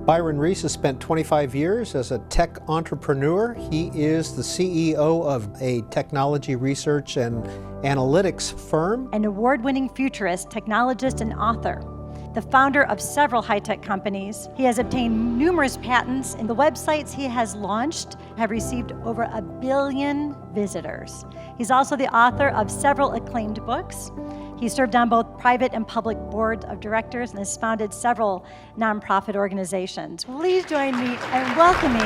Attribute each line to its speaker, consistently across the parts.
Speaker 1: Bryon Reese has spent 25 years as a tech entrepreneur. He is the CEO of a technology research and analytics firm.
Speaker 2: An award-winning futurist, technologist, and author. The founder of several high-tech companies. He has obtained numerous patents, and the websites he has launched have received over 1 billion visitors. He's also the author of several acclaimed books. He served on both private and public boards of directors and has founded several nonprofit organizations. Please join me in welcoming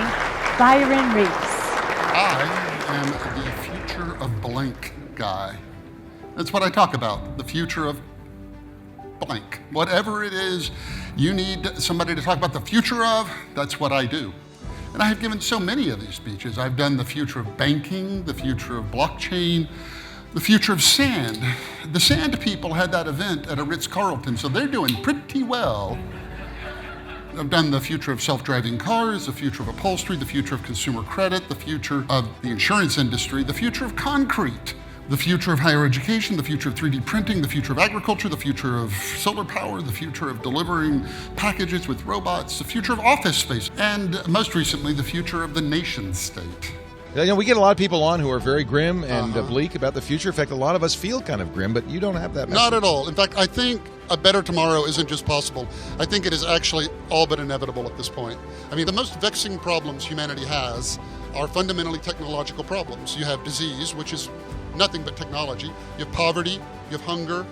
Speaker 2: Bryon Reese.
Speaker 3: I am the future of blank guy. That's what I talk about, the future of blank. Whatever it is you need somebody to talk about the future of, that's what I do. And I have given so many of these speeches. I've done the future of banking, the future of blockchain, the future of sand. The sand people had that event at a Ritz-Carlton, so they're doing pretty well. I've done the future of self-driving cars, the future of upholstery, the future of consumer credit, the future of the insurance industry, the future of concrete, the future of higher education, the future of 3D printing, the future of agriculture, the future of solar power, the future of delivering packages with robots, the future of office space, and most recently, the future of the nation state.
Speaker 4: You know, we get a lot of people on who are very grim and bleak about the future. In fact, a lot of us feel kind of grim, but you don't have that message.
Speaker 3: Not at all. In fact, I think a better tomorrow isn't just possible. I think it is actually all but inevitable at this point. I mean, the most vexing problems humanity has are fundamentally technological problems. You have disease, which is nothing but technology. You have poverty, you have hunger,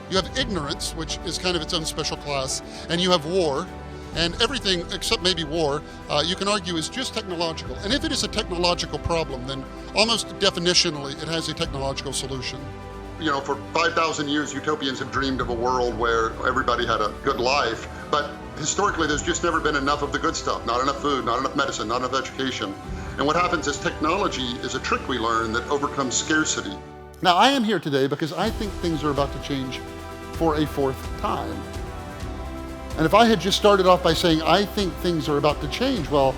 Speaker 3: you have ignorance, which is kind of its own special class, and you have war. And everything except maybe war, you can argue is just technological. And if it is a technological problem, then almost definitionally it has a technological solution. You know, for 5,000 years, utopians have dreamed of a world where everybody had a good life, but historically there's just never been enough of the good stuff. Not enough food, not enough medicine, not enough education. And what happens is technology is a trick we learn that overcomes scarcity. Now, I am here today because I think things are about to change for a fourth time. And if I had just started off by saying, I think things are about to change, well,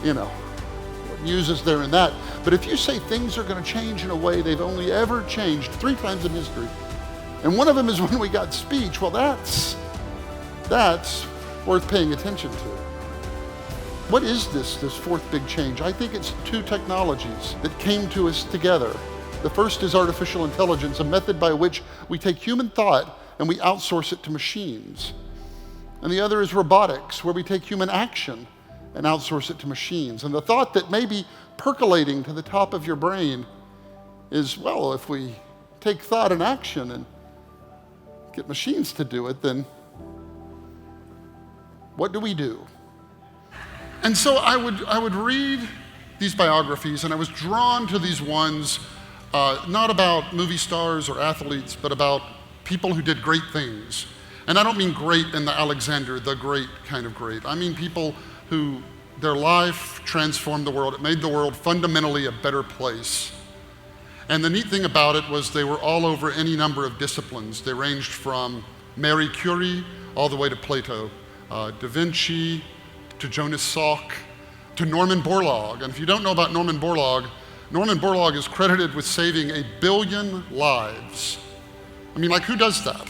Speaker 3: you know, what news is there in that? But if you say things are going to change in a way they've only ever changed 3 times in history, and one of them is when we got speech, well, that's worth paying attention to. What is this fourth big change? I think it's 2 technologies that came to us together. The first is artificial intelligence, a method by which we take human thought and we outsource it to machines. And the other is robotics, where we take human action and outsource it to machines. And the thought that may be percolating to the top of your brain is, well, if we take thought and action and get machines to do it, then what do we do? And so I would read these biographies, and I was drawn to these ones, not about movie stars or athletes, but about people who did great things. And I don't mean great in the Alexander the Great kind of great. I mean people who their life transformed the world. It made the world fundamentally a better place. And the neat thing about it was they were all over any number of disciplines. They ranged from Marie Curie all the way to Plato, Da Vinci, to Jonas Salk, to Norman Borlaug. And if you don't know about Norman Borlaug is credited with saving 1 billion lives. I mean, like, who does that?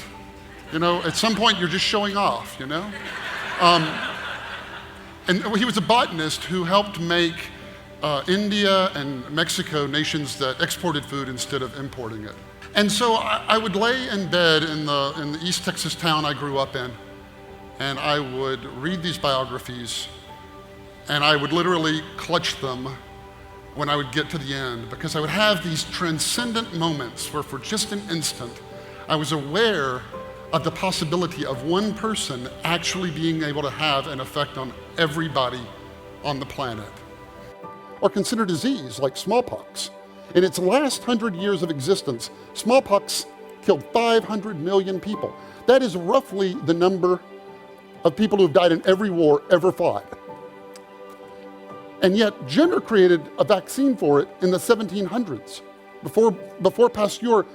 Speaker 3: You know, at some point you're just showing off, you know? And he was a botanist who helped make India and Mexico nations that exported food instead of importing it. And so I would lay in bed in the East Texas town I grew up in, and I would read these biographies, and I would literally clutch them when I would get to the end, because I would have these transcendent moments where for just an instant, I was aware of the possibility of one person actually being able to have an effect on everybody on the planet. Or consider disease like smallpox. In its last 100 years of existence, smallpox killed 500 million people. That is roughly the number of people who have died in every war ever fought. And yet, Jenner created a vaccine for it in the 1700s, before Pasteur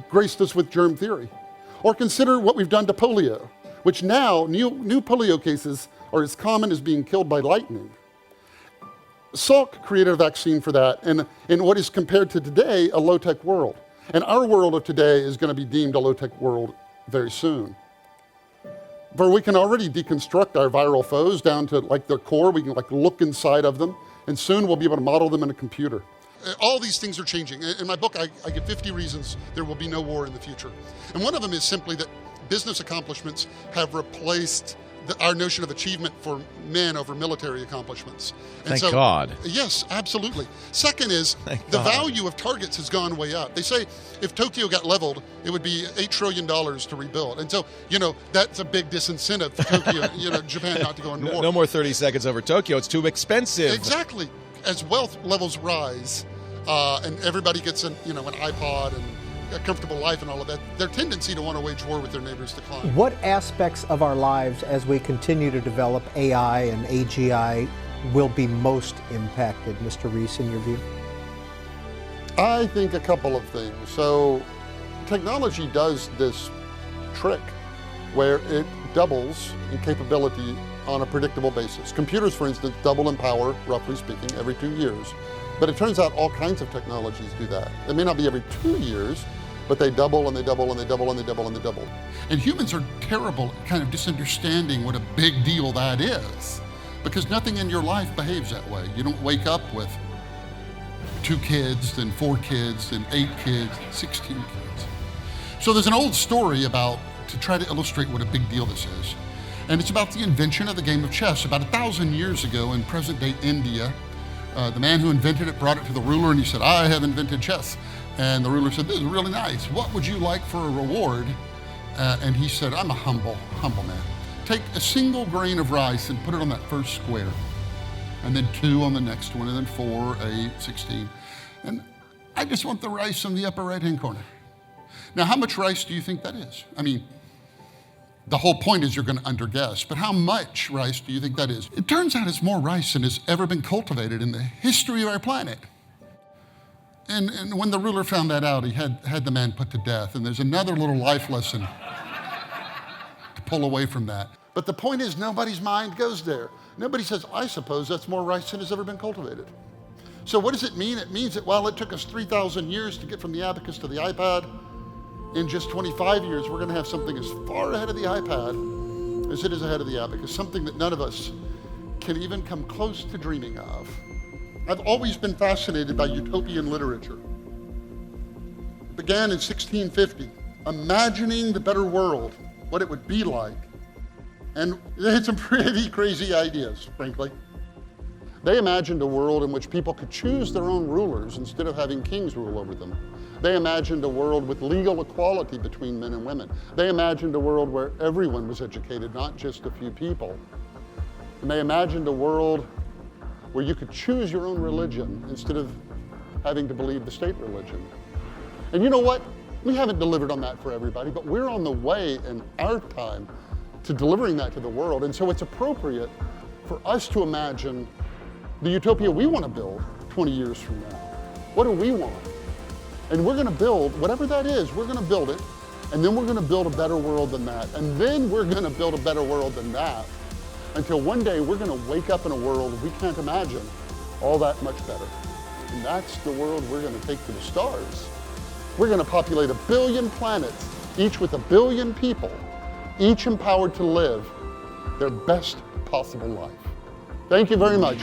Speaker 3: graced us with germ theory. Or consider what we've done to polio, which now, new polio cases are as common as being killed by lightning. Salk created a vaccine for that in what is compared to today a low-tech world. And our world of today is going to be deemed a low-tech world very soon. where we can already deconstruct our viral foes down to like their core. We can like look inside of them, and soon we'll be able to model them in a computer. All these things are changing. In my book, I give 50 reasons there will be no war in the future. And one of them is simply that business accomplishments have replaced our notion of achievement for men over military accomplishments. And
Speaker 4: Thank God.
Speaker 3: Yes, absolutely. Second is the value of targets has gone way up. They say if Tokyo got leveled, it would be $8 trillion to rebuild. And so, that's a big disincentive for Tokyo, Japan not to go into war.
Speaker 4: No more 30 seconds over Tokyo. It's too expensive.
Speaker 3: Exactly. As wealth levels rise, and everybody gets an iPod and a comfortable life and all of that, their tendency to want to wage war with their neighbors decline.
Speaker 1: What aspects of our lives as we continue to develop AI and AGI will be most impacted, Mr. Reese, in your view?
Speaker 3: I think a couple of things. So technology does this trick where it doubles in capability on a predictable basis. Computers, for instance, double in power, roughly speaking, every 2 years. But it turns out all kinds of technologies do that. It may not be every 2 years, but they double and they double and they double and they double and they double. And humans are terrible at kind of just understanding what a big deal that is, because nothing in your life behaves that way. You don't wake up with 2 kids, then 4 kids, then 8 kids, 16 kids. So there's an old story to try to illustrate what a big deal this is. And it's about the invention of the game of chess. About 1,000 years ago in present-day India, the man who invented it brought it to the ruler and he said, "I have invented chess." And the ruler said, "This is really nice. What would you like for a reward?" And he said, "I'm a humble man. Take a single grain of rice and put it on that first square, and then 2 on the next one, and then 4, 8, 16. And I just want the rice in the upper right-hand corner." Now, how much rice do you think that is? I mean, the whole point is you're going to underguess, but how much rice do you think that is? It turns out it's more rice than has ever been cultivated in the history of our planet. And when the ruler found that out, he had the man put to death. And there's another little life lesson to pull away from that. But the point is, nobody's mind goes there. Nobody says, "I suppose that's more rice than has ever been cultivated." So what does it mean? It means that while it took us 3,000 years to get from the abacus to the iPad, in just 25 years, we're going to have something as far ahead of the iPad as it is ahead of the abacus, something that none of us can even come close to dreaming of. I've always been fascinated by utopian literature. It began in 1650, imagining the better world, what it would be like. And they had some pretty crazy ideas, frankly. They imagined a world in which people could choose their own rulers instead of having kings rule over them. They imagined a world with legal equality between men and women. They imagined a world where everyone was educated, not just a few people. And they imagined a world where you could choose your own religion instead of having to believe the state religion. And you know what? We haven't delivered on that for everybody, but we're on the way in our time to delivering that to the world. And so it's appropriate for us to imagine the utopia we want to build 20 years from now. What do we want? And we're going to build, whatever that is, we're going to build it, and then we're going to build a better world than that. And then we're going to build a better world than that, until one day we're going to wake up in a world we can't imagine all that much better. And that's the world we're going to take to the stars. We're going to populate 1 billion planets, each with 1 billion people, each empowered to live their best possible life. Thank you very much.